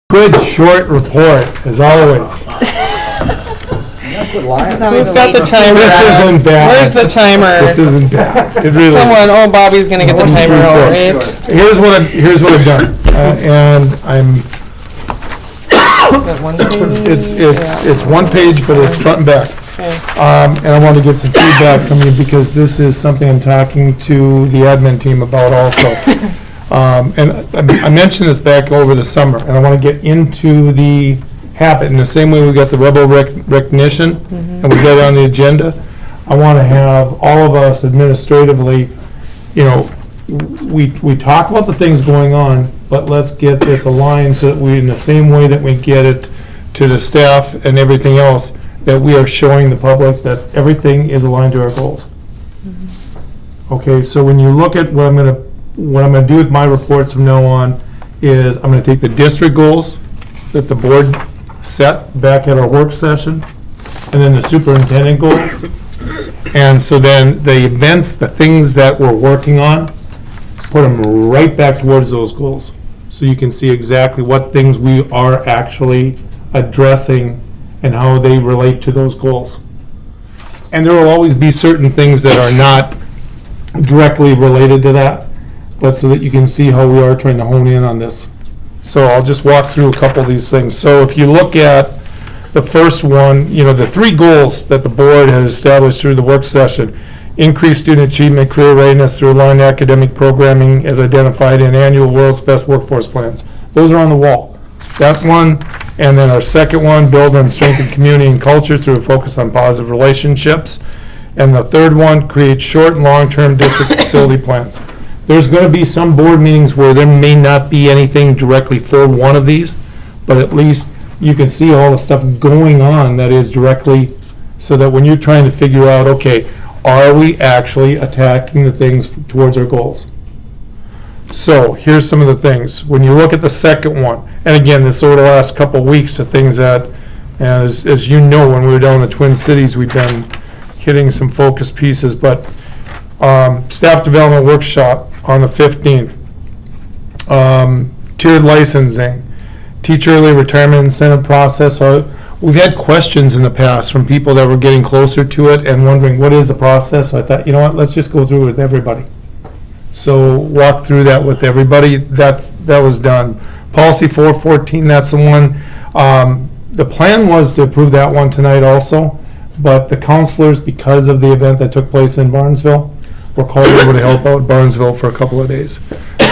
Good short report, as always. Who's got the timer? This isn't bad. Where's the timer? This isn't bad. It really Someone, Bobby's gonna get the timer out, right? Here's what I've done, and I'm. Is it one page? It's one page, but it's front and back. Okay. And I want to get some feedback from you because this is something I'm talking to the admin team about also. And I mentioned this back over the summer, and I want to get into the habit. In the same way we got the rebel recognition, and we got it on the agenda, I want to have all of us administratively, we talk about the things going on, but let's get this aligned so that we, in the same way that we get it to the staff and everything else, that we are showing the public that everything is aligned to our goals. Okay, so when you look at what I'm going to do with my reports from now on is I'm going to take the district goals that the board set back at our work session, and then the superintendent goals. And so then the events, the things that we're working on, put them right back towards those goals. So you can see exactly what things we are actually addressing and how they relate to those goals. And there will always be certain things that are not directly related to that, but so that you can see how we are trying to hone in on this. So I'll just walk through a couple of these things. So if you look at the first one, the three goals that the board has established through the work session: increase student achievement, career readiness through aligned academic programming as identified in annual World's Best Workforce Plans. Those are on the wall. That one, and then our second one, build and strengthen community and culture through a focus on positive relationships. And the third one, create short and long-term district facility plans. There's going to be some board meetings where there may not be anything directly for one of these, but at least you can see all the stuff going on that is directly, so that when you're trying to figure out, okay, are we actually attacking the things towards our goals? So here's some of the things. When you look at the second one, and again, this over the last couple of weeks, the things that, as you know, when we were down in the Twin Cities, we've been hitting some focus pieces, but staff development workshop on the 15th, tiered licensing, teacher early retirement incentive process. So we've had questions in the past from people that were getting closer to it and wondering what is the process. So I thought, let's just go through it with everybody. So walk through that with everybody. That was done. Policy 414, that's the one. The plan was to approve that one tonight also, but the counselors, because of the event that took place in Barnesville, were called over to help out Barnesville for a couple of days.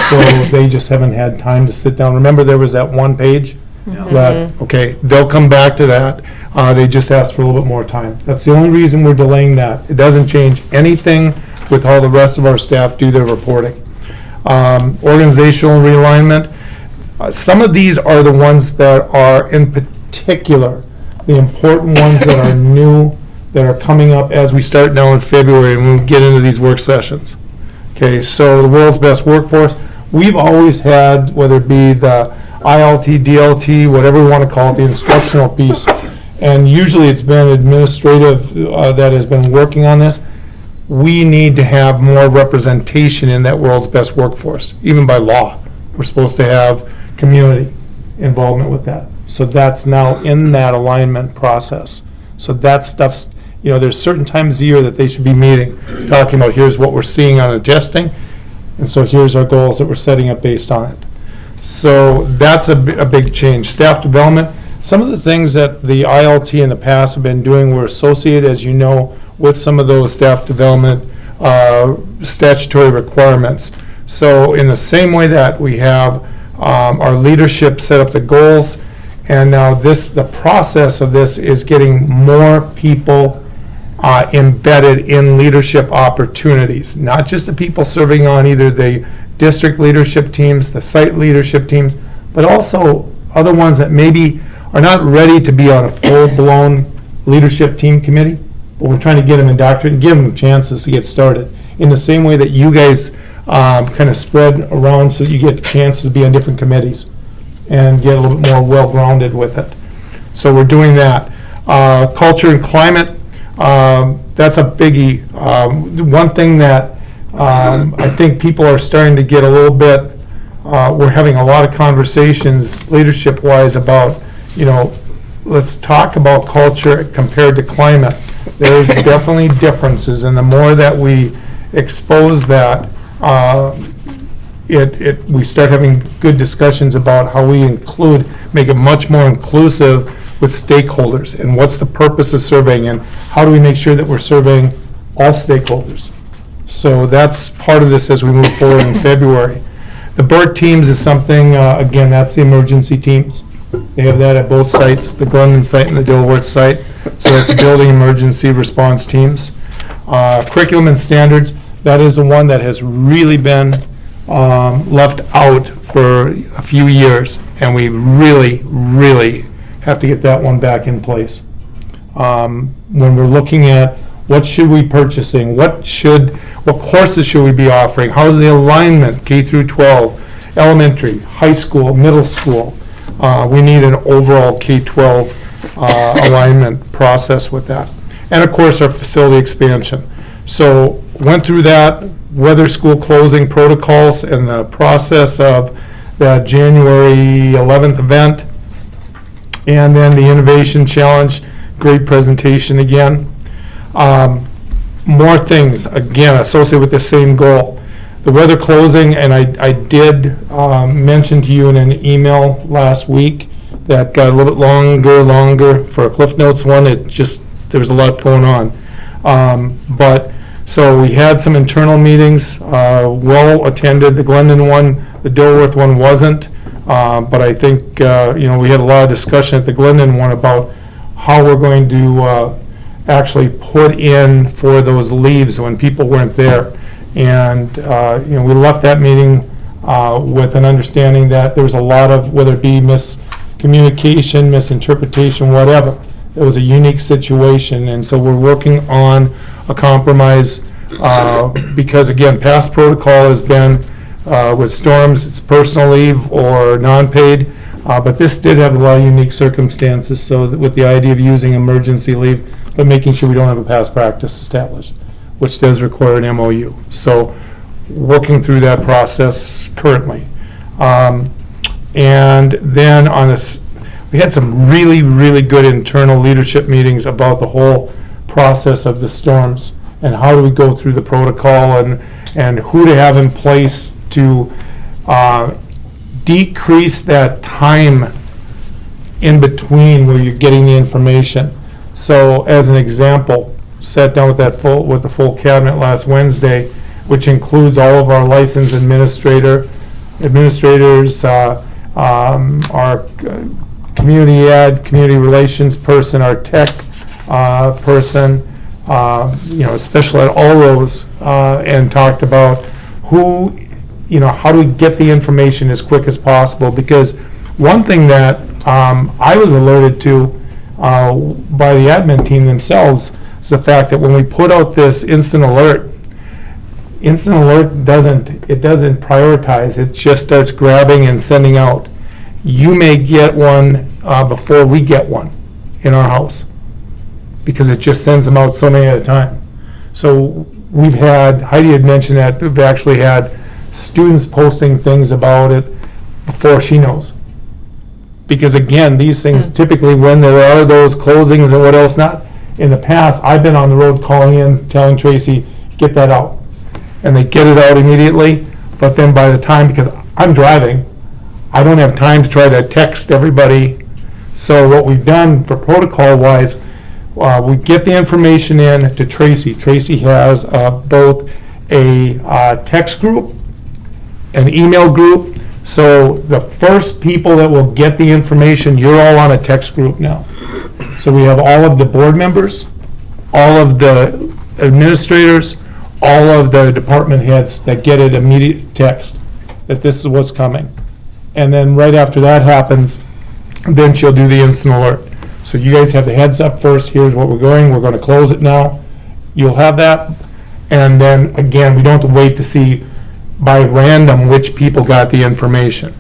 So they just haven't had time to sit down. Remember, there was that one page? Okay, they'll come back to that. They just asked for a little bit more time. That's the only reason we're delaying that. It doesn't change anything with how the rest of our staff do their reporting. Organizational realignment. Some of these are the ones that are in particular the important ones that are new, that are coming up as we start now in February and we'll get into these work sessions. Okay, so the world's best workforce. We've always had, whether it be the ILT, DLT, whatever we want to call it, the instructional piece, and usually it's been administrative that has been working on this. We need to have more representation in that world's best workforce. Even by law, we're supposed to have community involvement with that. So that's now in that alignment process. So that stuff's, there's certain times a year that they should be meeting, talking about here's what we're seeing on adjusting, and so here's our goals that we're setting up based on it. So that's a big change. Staff development, some of the things that the ILT in the past have been doing were associated, as you know, with some of those staff development statutory requirements. So in the same way that we have our leadership set up the goals, and now the process of this is getting more people embedded in leadership opportunities, not just the people serving on either the district leadership teams, the site leadership teams, but also other ones that maybe are not ready to be on a full-blown leadership team committee, but we're trying to get them indoctrinated and give them chances to get started. In the same way that you guys kind of spread around so that you get chances to be on different committees and get a little bit more well-grounded with it. So we're doing that. Culture and climate, that's a biggie. One thing that I think people are starting to get a little bit we're having a lot of conversations leadership-wise about, let's talk about culture compared to climate. There's definitely differences, and the more that we expose that, we start having good discussions about how we make it much more inclusive with stakeholders, and what's the purpose of surveying, and how do we make sure that we're surveying all stakeholders. So that's part of this as we move forward in February. The BERT teams is something, again, that's the emergency teams. They have that at both sites, the Glendon site and the Dilworth site. So it's building emergency response teams. Curriculum and standards, that is the one that has really been left out for a few years, and we really, really have to get that one back in place. When we're looking at what should we purchasing, what courses should we be offering, how's the alignment, K through 12, elementary, high school, middle school. We need an overall K-12 alignment process with that. And of course, our facility expansion. So went through that, weather school closing protocols and the process of that January 11th event. And then the innovation challenge, great presentation again. More things, again, associated with the same goal. The weather closing, and I did mention to you in an email last week that got a little bit longer for a Cliff Notes one. There was a lot going on. So we had some internal meetings, well attended. The Glendon one, the Dilworth one wasn't. But I think, we had a lot of discussion at the Glendon one about how we're going to actually put in for those leaves when people weren't there. And, we left that meeting with an understanding that there was a lot of, whether it be miscommunication, misinterpretation, whatever. It was a unique situation, and so we're working on a compromise because, again, past protocol has been with storms, it's personal leave or non-paid, but this did have a lot of unique circumstances, so with the idea of using emergency leave, but making sure we don't have a past practice established, which does require an MOU. So working through that process currently. And then on this, we had some really, really good internal leadership meetings about the whole process of the storms and how do we go through the protocol and who to have in place to decrease that time in between where you're getting the information. So as an example, sat down with the full cabinet last Wednesday, which includes all of our licensed administrators, our community relations person, our tech person, special ed, all those, and talked about how do we get the information as quick as possible, because one thing that I was alerted to by the admin team themselves is the fact that when we put out this instant alert doesn't prioritize. It just starts grabbing and sending out. You may get one before we get one in our house because it just sends them out so many at a time. So Heidi had mentioned that we've actually had students posting things about it before she knows. Because again, these things typically, when there are those closings and what else not, in the past, I've been on the road calling in, telling Tracy, get that out. And they get it out immediately, but then by the time, because I'm driving, I don't have time to try to text everybody. So what we've done for protocol-wise, we get the information in to Tracy. Tracy has both a text group, an email group. So the first people that will get the information, you're all on a text group now. So we have all of the board members, all of the administrators, all of the department heads that get an immediate text that this is what's coming. And then right after that happens, then she'll do the instant alert. So you guys have the heads up first, here's what we're going to close it now. You'll have that. And then again, we don't have to wait to see by random which people got the information.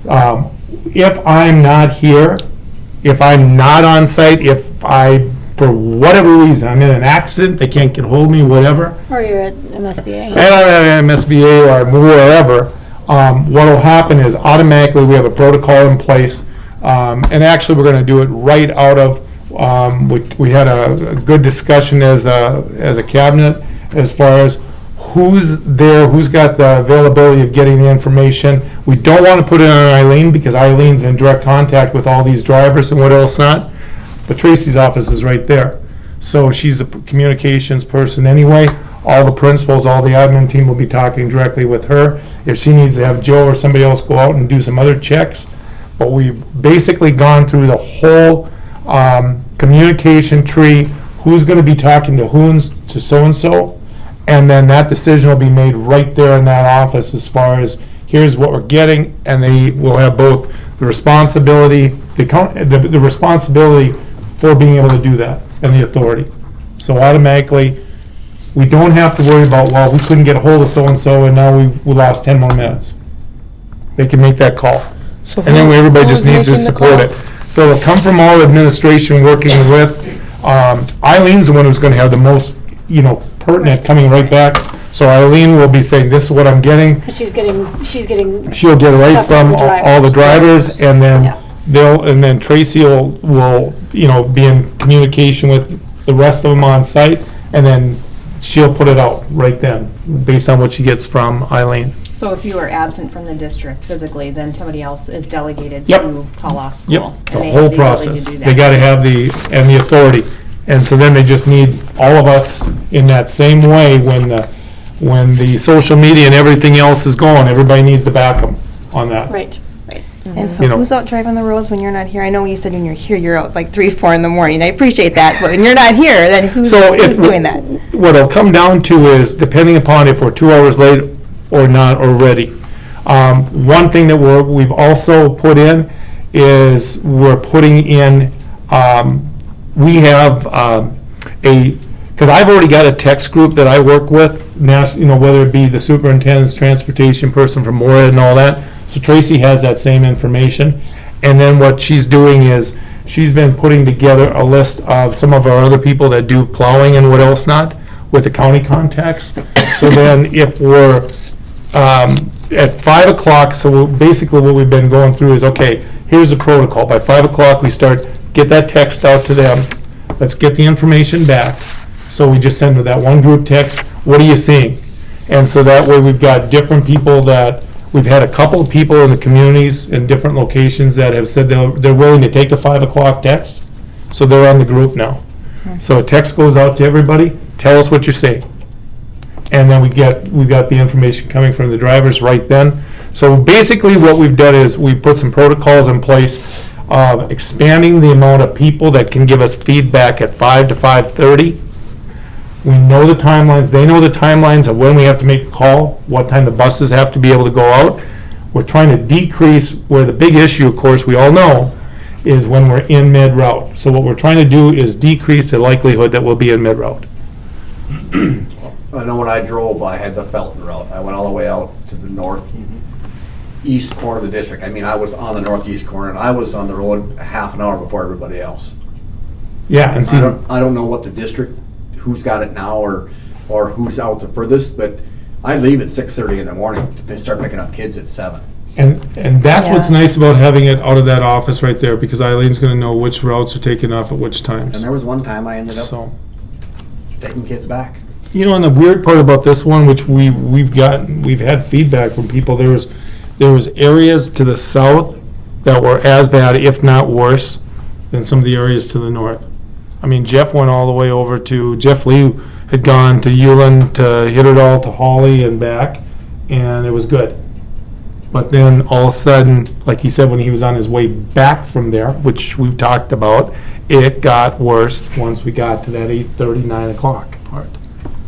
If I'm not here, if I'm not on site, if I, for whatever reason, I'm in an accident, they can't get hold of me, whatever. Or you're at MSBA. And I'm at MSBA or wherever, what'll happen is automatically we have a protocol in place. And actually, we're gonna do it right out of, we had a good discussion as a cabinet as far as who's there, who's got the availability of getting the information. We don't want to put it on Eileen because Eileen's in direct contact with all these drivers and what else not. But Tracy's office is right there. So she's the communications person anyway. All the principals, all the admin team will be talking directly with her. If she needs to have Joe or somebody else go out and do some other checks. But we've basically gone through the whole communication tree, who's going to be talking to who's to so-and-so. And then that decision will be made right there in that office as far as here's what we're getting, and they will have both the responsibility, the responsibility for being able to do that and the authority. So automatically, we don't have to worry about, well, we couldn't get a hold of so-and-so and now we lost 10 more minutes. They can make that call. So And then everybody just needs to who's making the support call? it. So it'll come from all administration working with, Eileen's the one who's gonna have the most, pertinent coming right back. So Eileen will be saying, this is what I'm getting. She's getting. She'll get it right stuff from all the drivers, and then Yeah. and then Tracy will, be in communication with the rest of them on site, and then she'll put it out right then, based on what she gets from Eileen. So if you are absent from the district physically, then somebody else is delegated Yep. to call off school. Yep, and the they whole have the ability to process. do that. They gotta have the authority. And so then they just need all of us in that same way when the social media and everything else is going, everybody needs to back them on that. Right. And so You know. who's out driving the roads when you're not here? I know you said when you're here, you're out like 3, 4 in the morning. I appreciate that, but when you're not here, then who's doing that? What it'll come down to is, depending upon if we're 2 hours late or not already. One thing that we've also put in is we're putting in, we have because I've already got a text group that I work with, whether it be the superintendent's transportation person from Moorhead and all that. So Tracy has that same information. And then what she's doing is, she's been putting together a list of some of our other people that do plowing and what else not, with the county contacts. So then if we're at 5 o'clock, so basically what we've been going through is, okay, here's the protocol. By 5 o'clock, we get that text out to them. Let's get the information back. So we just send that one group text, what are you seeing? And so that way we've got different people we've had a couple of people in the communities in different locations that have said they're willing to take the 5 o'clock text. So they're on the group now. So a text goes out to everybody, tell us what you're seeing. And then we've got the information coming from the drivers right then. So basically what we've done is we've put some protocols in place of expanding the amount of people that can give us feedback at 5 to 5:30. We know the timelines, they know the timelines of when we have to make the call, what time the buses have to be able to go out. We're trying to decrease, where the big issue, of course, we all know, is when we're in mid-route. So what we're trying to do is decrease the likelihood that we'll be in mid-route. I know when I drove, I had the Felton route. I went all the way out to the northeast corner of the district. I mean, I was on the northeast corner, and I was on the road half an hour before everybody else. Yeah, and see, I don't know what the district, who's got it now, or who's out the furthest, but I leave at 6:30 in the morning to start picking up kids at 7. and that's what's Yeah. nice about having it out of that office right there, because Eileen's gonna know which routes are taken off at which times. And there was one time I ended up So, taking kids back. and the weird part about this one, which we've had feedback from people, there was areas to the south that were as bad, if not worse, than some of the areas to the north. I mean, Jeff went all the way over to, Jeff Lee had gone to Ulen to hit it all to Holly and back, and it was good. But then all of a sudden, like he said, when he was on his way back from there, which we've talked about, it got worse once we got to that 8:30, 9 o'clock part.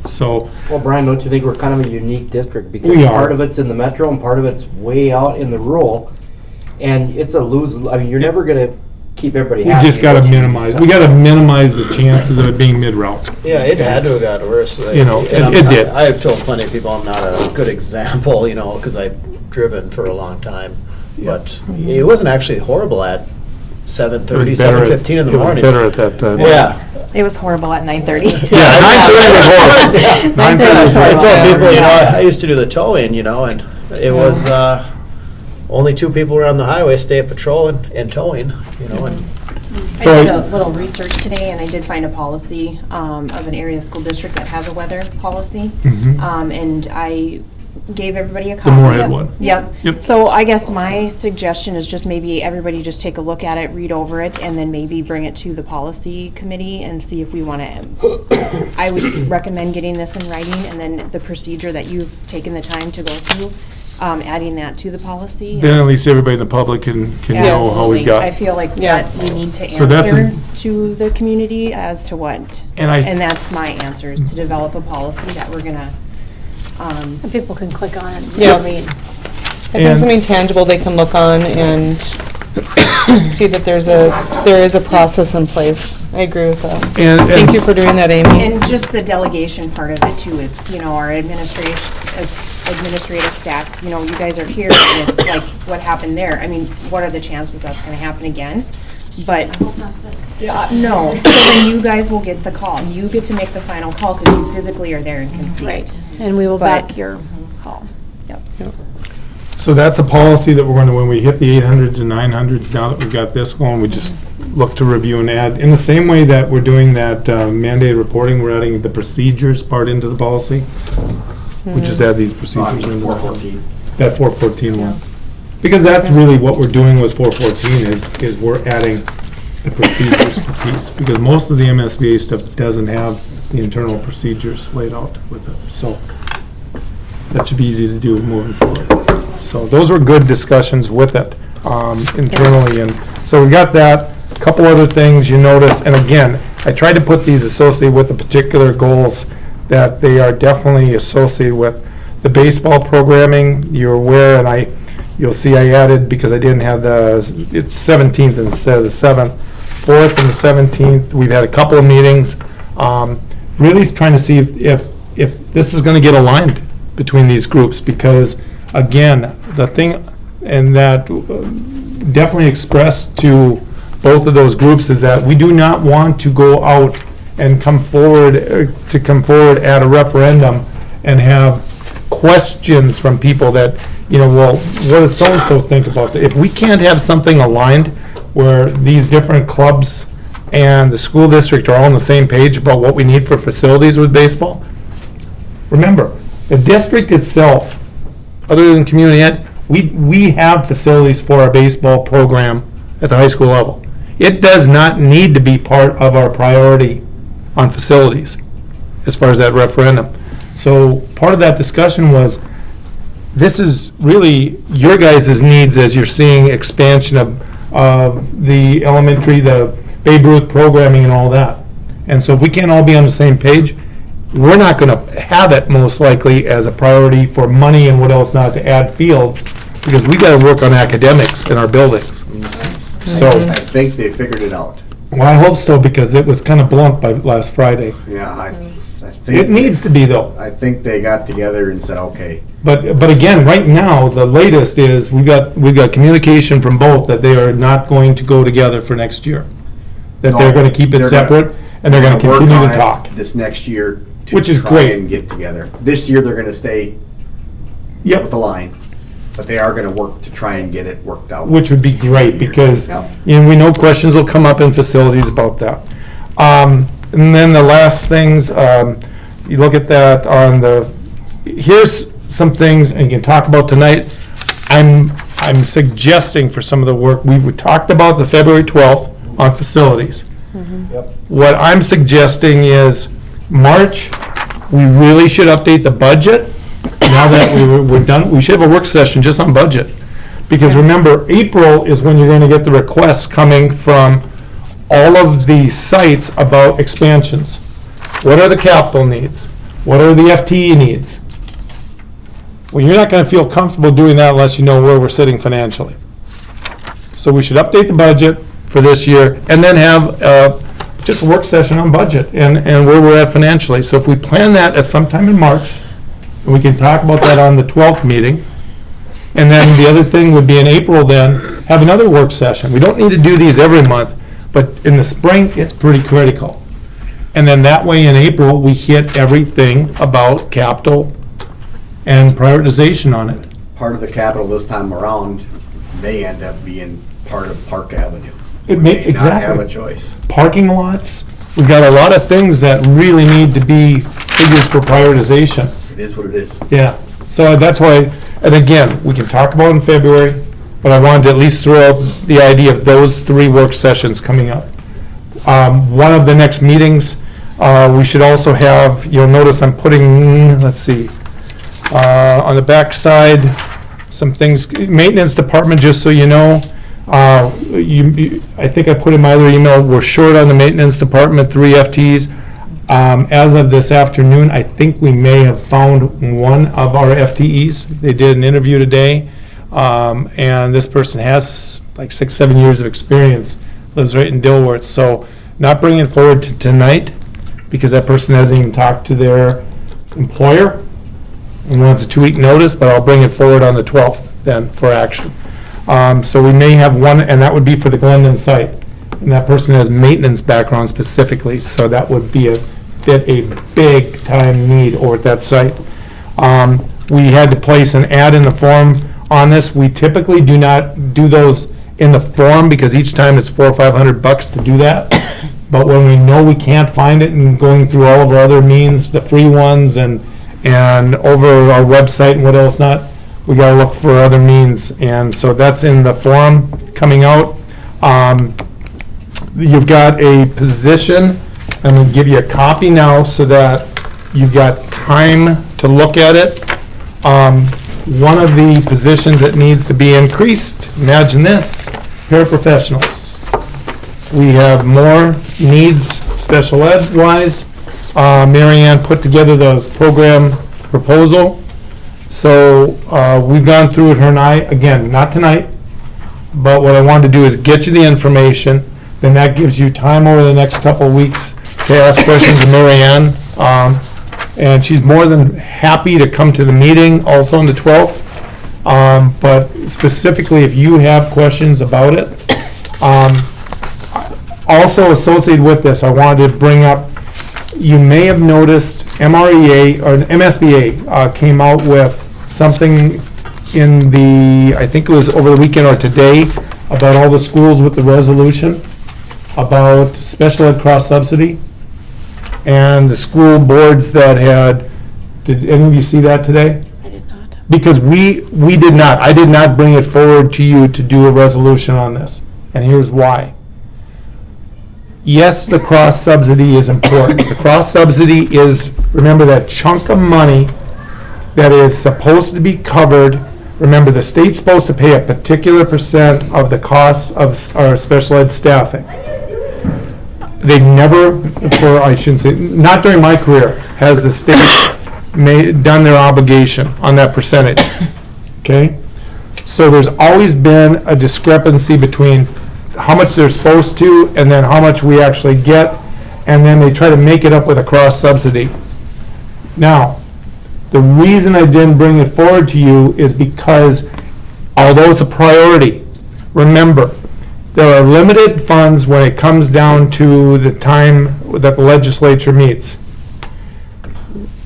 So, Well, Brian, don't you think we're kind of a unique district? Because We are. part of it's in the metro and part of it's way out in the rural. And it's a lose, I mean, you're never gonna keep everybody we happy. just gotta but you- minimize, we gotta minimize the chances of it being mid-route. Yeah, it had to have got worse. You know, And it did. I've told plenty of people I'm not a good example, because I've driven for a long time. But it wasn't actually horrible at 7:30, 7:15 in the morning. It was better at that time. Yeah. It was horrible at 9:30. Yeah, 9:30 was horrible. 9:30 was I horrible. told people, I used to do the towing, and It was, only 2 people were on the highway, state patrol and towing, you know, and I So did a little research today, and I did find a policy of an area school district that has a weather policy. And I gave everybody a copy. The Moorhead one. Yep. Yep. So I guess my suggestion is just maybe everybody just take a look at it, read over it, and then maybe bring it to the policy committee and see if we want to. I would recommend getting this in writing, and then the procedure that you've taken the time to go through, adding that to the policy. Then at least everybody in the public can know how we I got. feel like Yeah. that we need to So that's answer to the community as to what. And that's my answer, is to develop a policy that we're gonna, And people can click on it. Yeah. I mean, I think And- something tangible they can look on and see that there is a process in place. I agree with that. Thank you for doing that, Amy. and just the delegation part of it too. It's, our administrative staff, you guys are here, and it's like, what happened there? I mean, what are the chances that's gonna happen again? But, no, so then you guys will get the call. You get to make the final call, because you physically are there and can see it. Right, and we will But- back your call. So that's a policy that we're going to, when we hit the 800s and 900s, now that we've got this going, we just look to review and add. In the same way that we're doing that mandated reporting, we're adding the procedures part into the policy. We just add these procedures in. 414. That 414 one. Because that's really what we're doing with 414 is we're adding the procedures piece. Because most of the MSBA stuff doesn't have the internal procedures laid out with it. So that should be easy to do moving forward. So those were good discussions with it internally. And so we got that. A couple other things you notice. And again, I tried to put these associated with the particular goals that they are definitely associated with. The baseball programming, you're aware, and you'll see I added, because I didn't have it's 17th instead of the 7th. 4th and the 17th, we've had a couple of meetings, really trying to see if this is going to get aligned between these groups, because again, the thing, and that definitely expressed to both of those groups, is that we do not want to go out and come forward at a referendum and have questions from people that, well, what does so-and-so think about that? If we can't have something aligned where these different clubs and the school district are all on the same page about what we need for facilities with baseball, remember, the district itself, other than community ed, we have facilities for our baseball program at the high school level. It does not need to be part of our priority on facilities as far as that referendum. So part of that discussion was, this is really your guys' needs as you're seeing expansion of the elementary, the Babe Ruth programming and all that. And so if we can't all be on the same page, we're not going to have it most likely as a priority for money and what else not to add fields, because we got to work on academics in our buildings. So, I think they figured it out. well, I hope so, because it was kind of blunt by last Friday. Yeah, I think. It needs to be, though. I think they got together and said, okay. But again, right now, the latest is we've got communication from both that they are not going to go together for next year. That they're going to keep it They're gonna- separate, and they're going to work continue on to it talk. This next year to Which is try great. and get together. This year, they're gonna stay with the Yep, line, but they are gonna work to try and get it worked out. which would be great, because, Yep. we know questions will come up in facilities about that. And then the last things, you look at that on here's some things, and you can talk about tonight. I'm suggesting for some of the work, we talked about the February 12th on facilities. Yep. What I'm suggesting is March, we really should update the budget. Now that we're done, we should have a work session just on budget. Because remember, April is when you're going to get the requests coming from all of the sites about expansions. What are the capital needs? What are the FTE needs? Well, you're not going to feel comfortable doing that unless you know where we're sitting financially. So we should update the budget for this year, and then have just a work session on budget and where we're at financially. So if we plan that at some time in March, and we can talk about that on the 12th meeting, and then the other thing would be in April then, have another work session. We don't need to do these every month, but in the spring, it's pretty critical. And then that way in April, we hit everything about capital and prioritization on it. part of the Capitol this time around may end up being part of Park Avenue. It We may, may not have a exactly. choice. Parking lots, we've got a lot of things that really need to be figures for prioritization. It is what it is. Yeah, so that's why, and again, we can talk about it in February, but I wanted to at least throw out the idea of those 3 work sessions coming up. One of the next meetings, we should also have, you'll notice I'm putting, let's see, on the back side, some things, maintenance department, just so you know, I think I put in my other email, we're short on the maintenance department, 3 FTEs. As of this afternoon, I think we may have found one of our FTEs. They did an interview today, and this person has like 6-7 years of experience, lives right in Dilworth. So not bringing it forward to tonight, because that person hasn't even talked to their employer and wants a 2-week notice, but I'll bring it forward on the 12th then for action. So we may have one, and that would be for the Glendon site. And that person has maintenance background specifically, so that would be fit a big time need over at that site. We had to place an ad in the form on this. We typically do not do those in the form because each time it's $400 or $500 to do that. But when we know we can't find it and going through all of our other means, the free ones and over our website and what else not, we gotta look for other means. And so that's in the forum coming out. You've got a position, I'm gonna give you a copy now so that you've got time to look at it. One of the positions that needs to be increased, imagine this, paraprofessionals. We have more needs, special ed wise. Mary Ann put together the program proposal. So we've gone through it, her and I, again, not tonight, but what I wanted to do is get you the information, then that gives you time over the next couple of weeks to ask questions of Mary Ann. And she's more than happy to come to the meeting also on the 12th. But specifically, if you have questions about it, also associated with this, I wanted to bring up, you may have noticed MREA or MSBA came out with something in the, I think it was over the weekend or today, about all the schools with the resolution about special ed cross subsidy and the school boards that had, did any of you see that today? I did not. Because we did not, I did not bring it forward to you to do a resolution on this, and here's why. Yes, the cross subsidy is important. The cross subsidy is, remember, that chunk of money that is supposed to be covered. Remember, the state's supposed to pay a particular % of the cost of our special ed staffing. They've never, I shouldn't say, not during my career, has the state done their obligation on that percentage, okay? So there's always been a discrepancy between how much they're supposed to and then how much we actually get, and then they try to make it up with a cross subsidy. Now, the reason I didn't bring it forward to you is because although it's a priority, remember, there are limited funds when it comes down to the time that the legislature meets.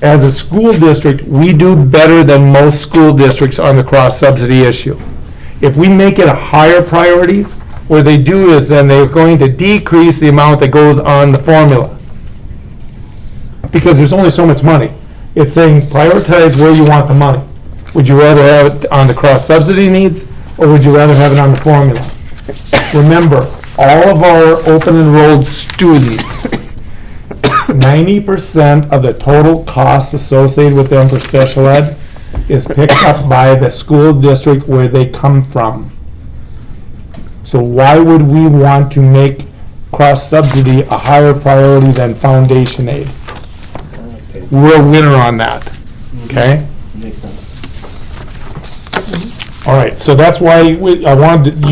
As a school district, we do better than most school districts on the cross subsidy issue. If we make it a higher priority, what they do is then they're going to decrease the amount that goes on the formula. Because there's only so much money. It's saying prioritize where you want the money. Would you rather have it on the cross subsidy needs, or would you rather have it on the formula? Remember, all of our open enrolled students, 90% of the total cost associated with them for special ed is picked up by the school district where they come from. So why would we want to make cross subsidy a higher priority than foundation aid? We're a winner on that, okay? Makes sense. All right, so that's why I wanted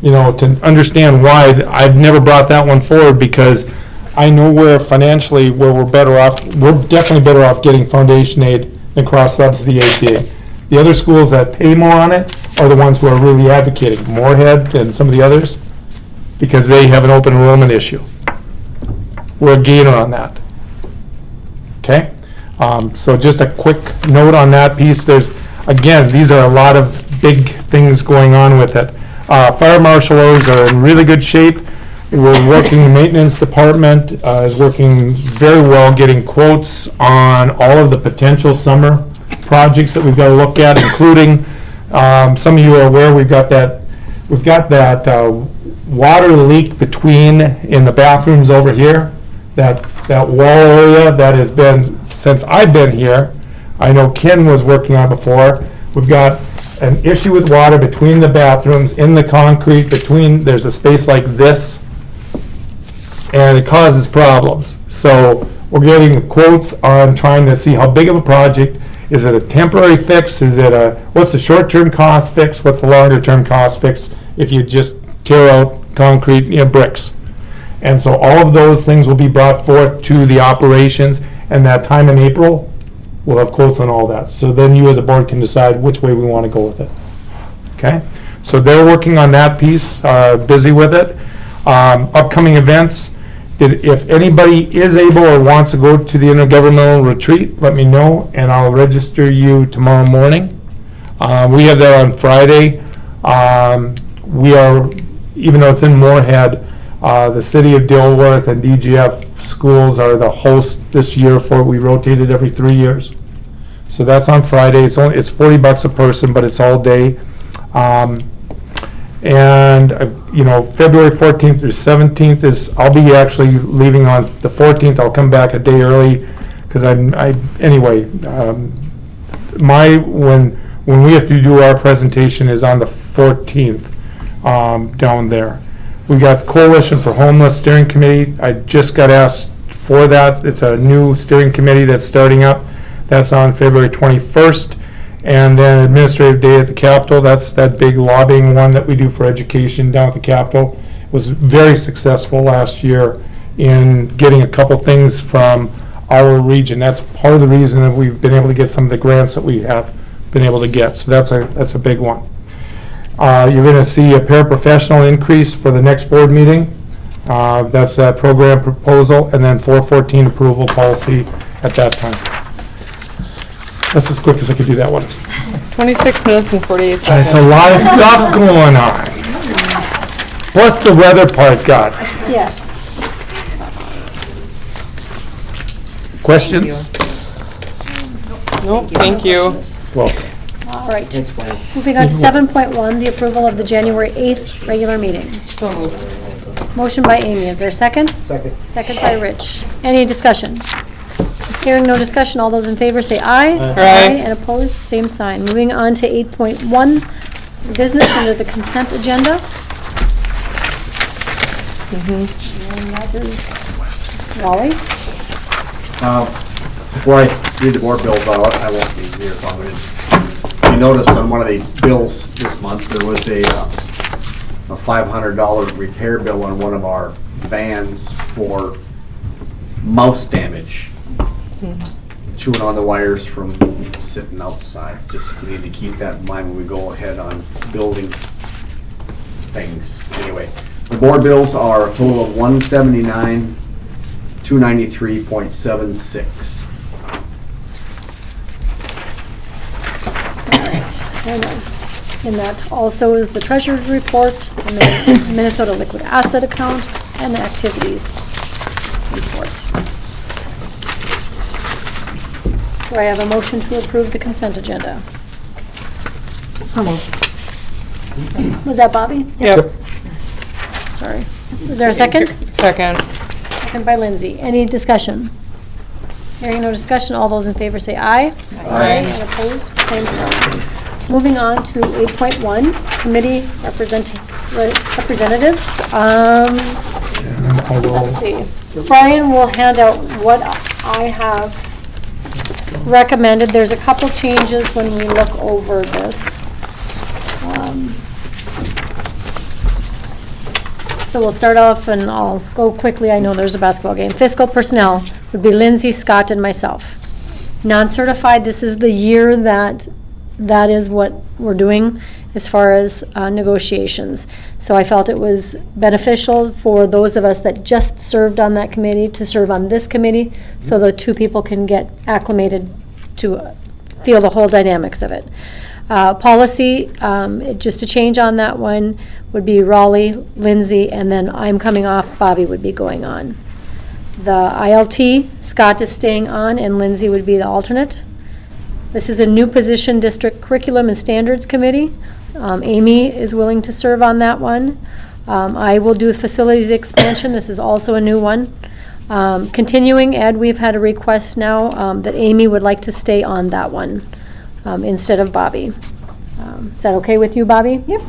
you know, to understand why I've never brought that one forward, because I know where financially, where we're better off, we're definitely better off getting foundation aid than cross subsidy ATA. The other schools that pay more on it are the ones who are really advocating, Moorhead and some of the others, because they have an open enrollment issue. We're a gainer on that. Okay? So just a quick note on that piece. again, these are a lot of big things going on with it. Fire marshals are in really good shape. We're working, the maintenance department is working very well, getting quotes on all of the potential summer projects that we've got to look at, including, some of you are aware, we've got that water leak in the bathrooms over here, that wall area that has been, since I've been here, I know Ken was working on before. We've got an issue with water between the bathrooms, in the concrete, there's a space like this, and it causes problems. So we're getting quotes on trying to see how big of a project. Is it a temporary fix? What's the short-term cost fix? What's the longer-term cost fix if you just tear out concrete, bricks? And so all of those things will be brought forth to the operations, and that time in April, we'll have quotes on all that. So then you as a board can decide which way we want to go with it. Okay? So they're working on that piece, busy with it. Upcoming events, if anybody is able or wants to go to the Intergovernmental Retreat, let me know, and I'll register you tomorrow morning. We have that on Friday. We are, even though it's in Moorhead, the city of Dilworth and DGF schools are the host this year for it. We rotate it every 3 years. So that's on Friday. It's $40 a person, but it's all day. February 14th through 17th I'll be actually leaving on the 14th. I'll come back a day early because when we have to do our presentation is on the 14th down there. We got Coalition for Homeless Steering Committee. I just got asked for that. It's a new steering committee that's starting up. That's on February 21st. And then Administrative Day at the Capitol, that's that big lobbying one that we do for education down at the Capitol. It was very successful last year in getting a couple things from our region. That's part of the reason that we've been able to get some of the grants that we have been able to get. So that's a big one. You're going to see a paraprofessional increase for the next board meeting. That's that program proposal, and then 414 approval policy at that time. That's as quick as I could do that one. 26 minutes and 48 seconds. That's a lot of stuff going on. Plus the weather part, God. Yes. Questions? Nope, thank you. Welcome. All right. Moving on to 7.1, the approval of the January 8th regular meeting. So moved. Motion by Amy. Is there a second? Second. Second by Rich. Any discussion? Hearing no discussion, all those in favor say aye. Aye. And opposed, same sign. Moving on to 8.1, business under the consent agenda. And that is Wally. Before I read the board bills out, I won't be here long. You noticed on one of the bills this month, there was a $500 repair bill on one of our vans for mouse damage. Chewing on the wires from sitting outside. Just need to keep that in mind when we go ahead on building things. Anyway, the board bills are a total of $179,293.76. And that also is the treasurer's report, the Minnesota liquid asset account, and the activities report. Do I have a motion to approve the consent agenda? So moved. Was that Bobby? Yep. Sorry. Is there a second? Second. Second by Lindsay. Any discussion? Hearing no discussion, all those in favor say aye. Aye. And opposed, same sign. Moving on to 8.1, committee representatives. Let's see. Brian will hand out what I have recommended. There's a couple changes when we look over this. So we'll start off, and I'll go quickly. I know there's a basketball game. Fiscal personnel would be Lindsay, Scott, and myself. Non-certified, this is the year that is what we're doing as far as negotiations. So I felt it was beneficial for those of us that just served on that committee to serve on this committee, so the two people can get acclimated to feel the whole dynamics of it. Policy, just a change on that one would be Raleigh, Lindsay, and then I'm coming off, Bobby would be going on. The ILT, Scott is staying on, and Lindsay would be the alternate. This is a new position, District Curriculum and Standards Committee. Amy is willing to serve on that one. I will do facilities expansion. This is also a new one. Continuing ed, we've had a request now that Amy would like to stay on that one instead of Bobby. Is that okay with you, Bobby? Yep.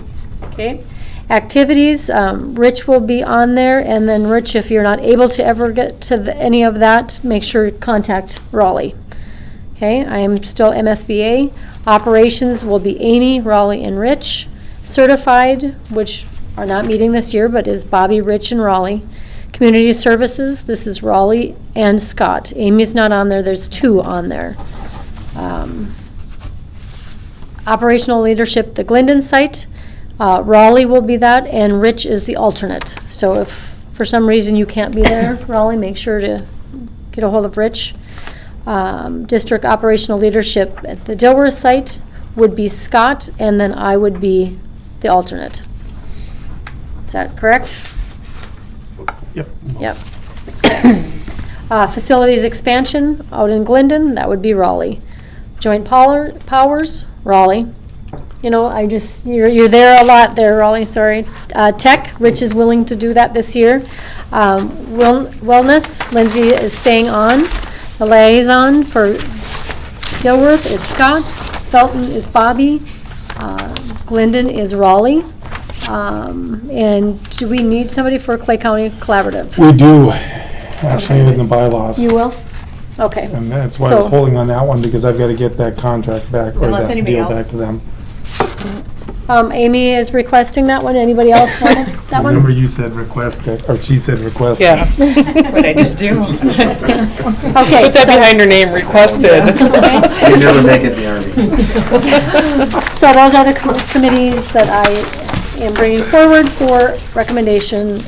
Okay. Activities, Rich will be on there, and then Rich, if you're not able to ever get to any of that, make sure you contact Raleigh. Okay, I am still MSBA. Operations will be Amy, Raleigh, and Rich. Certified, which are not meeting this year, but is Bobby, Rich, and Raleigh. Community Services, this is Raleigh and Scott. Amy's not on there, there's 2 on there. Operational Leadership, the Glendon site, Raleigh will be that, and Rich is the alternate. So if for some reason you can't be there, Raleigh, make sure to get a hold of Rich. District Operational Leadership at the Dilworth site would be Scott, and then I would be the alternate. Is that correct? Yep. Yep. Facilities expansion out in Glendon, that would be Raleigh. Joint powers, Raleigh. You know, you're there a lot there, Raleigh, sorry. Tech, Rich is willing to do that this year. Wellness, Lindsay is staying on. The liaison for Dilworth is Scott. Felton is Bobby. Glendon is Raleigh. And do we need somebody for Clay County Collaborative? We do, actually, in the bylaws. You will? Okay. And that's why I was So- holding on that one, because I've got to get that contract back, or Unless that anybody deal back else- to them. Amy is requesting that one. Anybody else want that one? Remember you said request it, or she said request it. Yeah. What I just do. Okay. Put that so- behind her name, requested. You never make it, the Army. So those are the committees that I am bringing forward for recommendation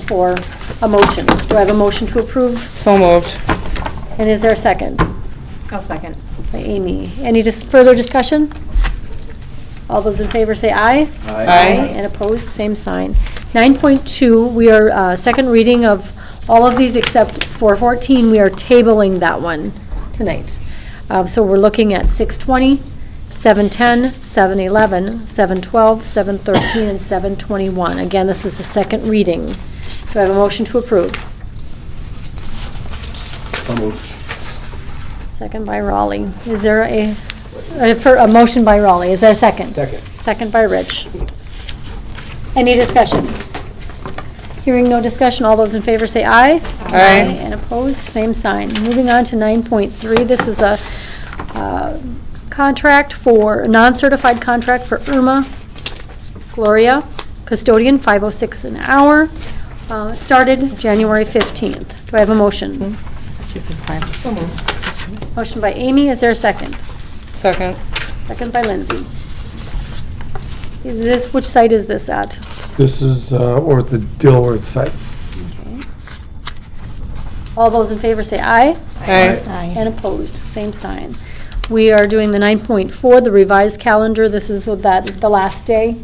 for a motion. Do I have a motion to approve? So moved. And is there a second? I'll second. By Amy. Any further discussion? All those in favor say aye. Aye. And opposed, same sign. 9.2, we are second reading of all of these except 414. We are tabling that one tonight. So we're looking at 620, 710, 711, 712, 713, and 721. Again, this is the second reading. Do I have a motion to approve? So moved. Second by Raleigh. Is there for a motion by Raleigh, is there a second? Second. Second by Rich. Any discussion? Hearing no discussion, all those in favor say aye. Aye. And opposed, same sign. Moving on to 9.3, this is a non-certified contract for Irma Gloria, custodian, $5.06 an hour. Started January 15th. Do I have a motion? She said 5. Motion by Amy, is there a second? Second. Second by Lindsay. Which site is this at? This is, or the Dilworth site. Okay. All those in favor say aye. Aye. And opposed, same sign. We are doing the 9.4, the revised calendar. This is the last day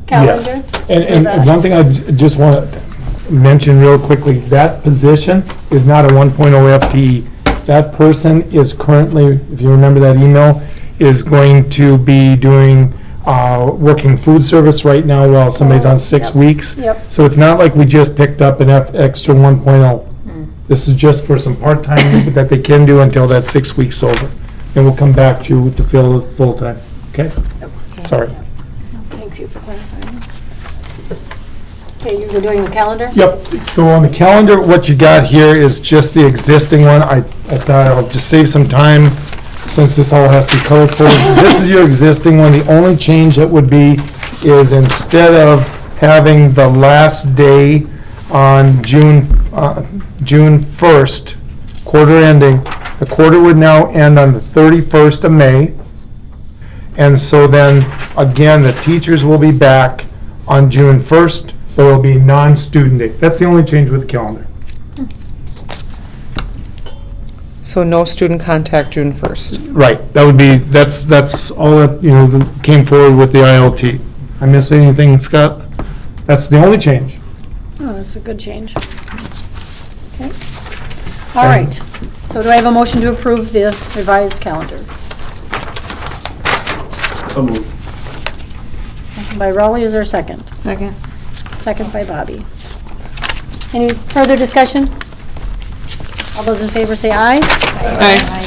calendar. Yes. And one thing I just want to mention real quickly, that position is not a 1.0 FTE. That person is currently, if you remember that email, is going to be doing, working food service right now while somebody's on 6 weeks. Yep. So it's not like we just picked up an extra 1.0. This is just for some part-time that they can do until that 6 weeks over. And we'll come back to you to fill it full-time, okay? Sorry. Thank you for clarifying. Okay, you're doing the calendar? Yep, so on the calendar, what you got here is just the existing one. I thought I'll just save some time since this all has to be color coded. This is your existing one. The only change that would be is instead of having the last day on June 1st, quarter ending, the quarter would now end on the 31st of May. And so then, again, the teachers will be back on June 1st. There will be non-student day. That's the only change with the calendar. So no student contact June 1st. Right, that would be, that's all that, that came forward with the ILT. I miss anything, Scott? That's the only change. Oh, that's a good change. Okay. All right. So do I have a motion to approve the revised calendar? So moved. Motion by Raleigh, is there a second? Second. Second by Bobby. Any further discussion? All those in favor say aye. Aye.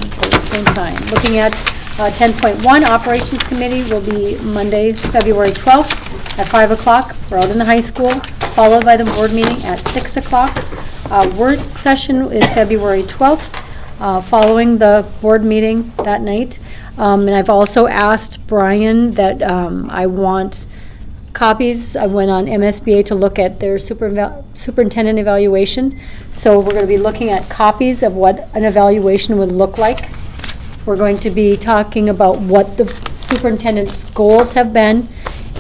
Opposed, same sign. Looking at 10.1, Operations Committee will be Monday, February 12th at 5 o'clock. We're out in the high school, followed by the board meeting at 6 o'clock. Work session is February 12th, following the board meeting that night. And I've also asked Brian that I want copies. I went on MSBA to look at their superintendent evaluation. So we're going to be looking at copies of what an evaluation would look like. We're going to be talking about what the superintendent's goals have been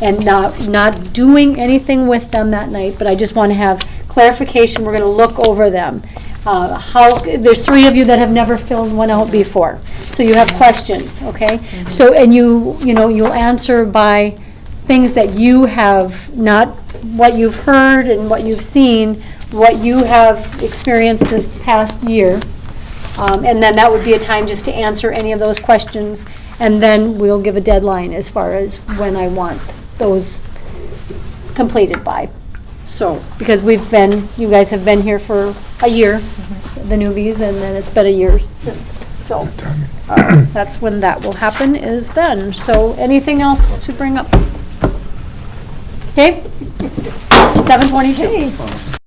and not doing anything with them that night, but I just want to have clarification. We're going to look over them. There's 3 of you that have never filled one out before. So you have questions, okay? So, and you'll answer by things that you have, not what you've heard and what you've seen, what you have experienced this past year. And then that would be a time just to answer any of those questions. And then we'll give a deadline as far as when I want those completed by. So, because you guys have been here for a year, the newbies, and then it's been a year since. So, that's when that will happen, is then. So, anything else to bring up? Okay? 7:22.